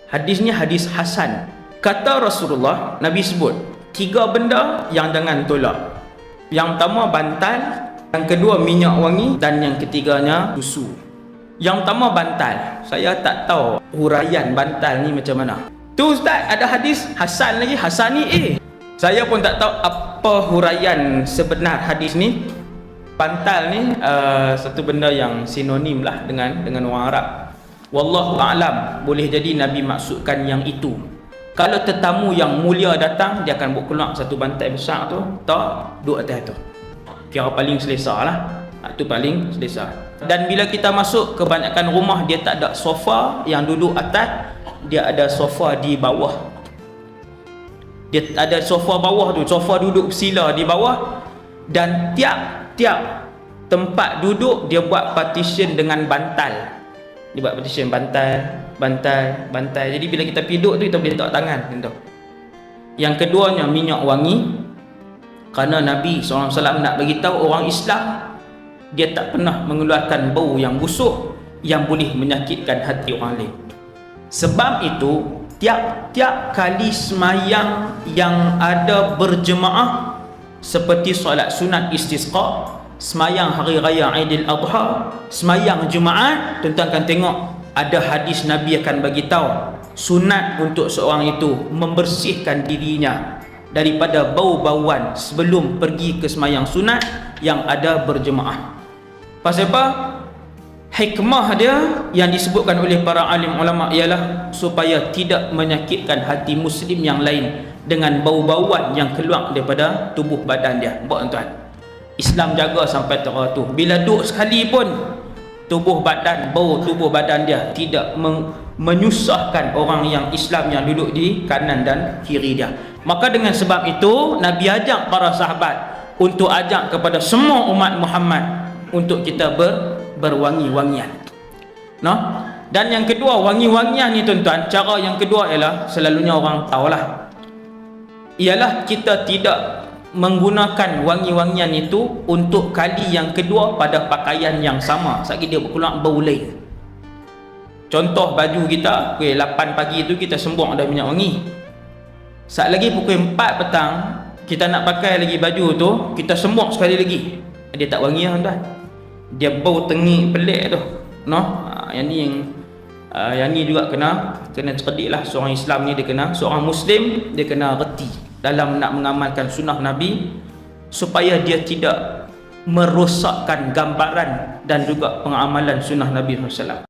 Hadis ni hadis hasan. Kata Rasulullah, Nabi sebut 3 benda yang jangan tolak. Yang pertama bantal, yang kedua minyak wangi, dan yang ketiganya susu. Yang pertama bantal. Saya tak tahu huraian bantal ni macam mana. Tu Ustaz, ada hadis hasan lagi. Hasan ni saya pun tak tahu apa huraian sebenar hadis ni. Bantal ni satu benda yang sinonim lah dengan orang Arab. Wallahu a'lam, boleh jadi Nabi maksudkan yang itu. Kalau tetamu yang mulia datang, dia akan buat keluar satu bantal besar tu, tak duduk atas tu. Kira paling selesa lah. Tu paling selesa. Dan bila kita masuk, kebanyakan rumah dia tak ada sofa yang duduk atas, dia ada sofa di bawah. Dia ada sofa bawah tu, sofa duduk sila di bawah, dan tiap tempat duduk dia buat partition dengan bantal. Dia buat partition bantal. Jadi bila kita piduk tu, kita boleh letak tangan gitu. Yang keduanya minyak wangi. Kerana Nabi SAW nak bagi tahu orang Islam, dia tak pernah mengeluarkan bau yang busuk yang boleh menyakitkan hati orang lain. Sebab itu tiap-tiap kali semayang yang ada berjemaah, seperti solat sunat istisqa, semayang hari raya Aidil Adha, semayang Jumaat, tuan-tuan akan tengok ada hadis Nabi akan bagi tahu sunat untuk seorang itu membersihkan dirinya daripada bau-bauan sebelum pergi ke semayang sunat yang ada berjemaah. Pasal apa? Hikmah dia yang disebutkan oleh para alim ulama ialah supaya tidak menyakitkan hati muslim yang lain dengan bau-bauan yang keluar daripada tubuh badan dia. Buat tuan, Islam jaga sampai tu. Bila duduk sekali pun tubuh badan, bau tubuh badan dia tidak menyusahkan orang yang Islam yang duduk di kanan dan kiri dia. Maka dengan sebab itu Nabi ajak para sahabat untuk ajak kepada semua umat Muhammad untuk kita berwangi-wangian. Dan yang kedua, wangi-wangian ni tuan-tuan, cara yang kedua ialah selalunya orang tahulah, ialah kita tidak menggunakan wangi-wangian itu untuk kali yang kedua pada pakaian yang sama. Sekali dia berkeluar bau lain. Contoh baju kita, pukul 8 pagi tu kita sembuang ada minyak wangi. Saat lagi pukul 4 petang kita nak pakai lagi baju tu, kita sembuang sekali lagi. Dia tak wangi lah tuan. Dia bau tengik pelik tu. Yang ni juga kena cerdik lah. Seorang Islam ni dia kena, seorang Muslim dia kena reti dalam nak mengamalkan sunnah Nabi, supaya dia tidak merosakkan gambaran dan juga pengamalan sunnah Nabi SAW.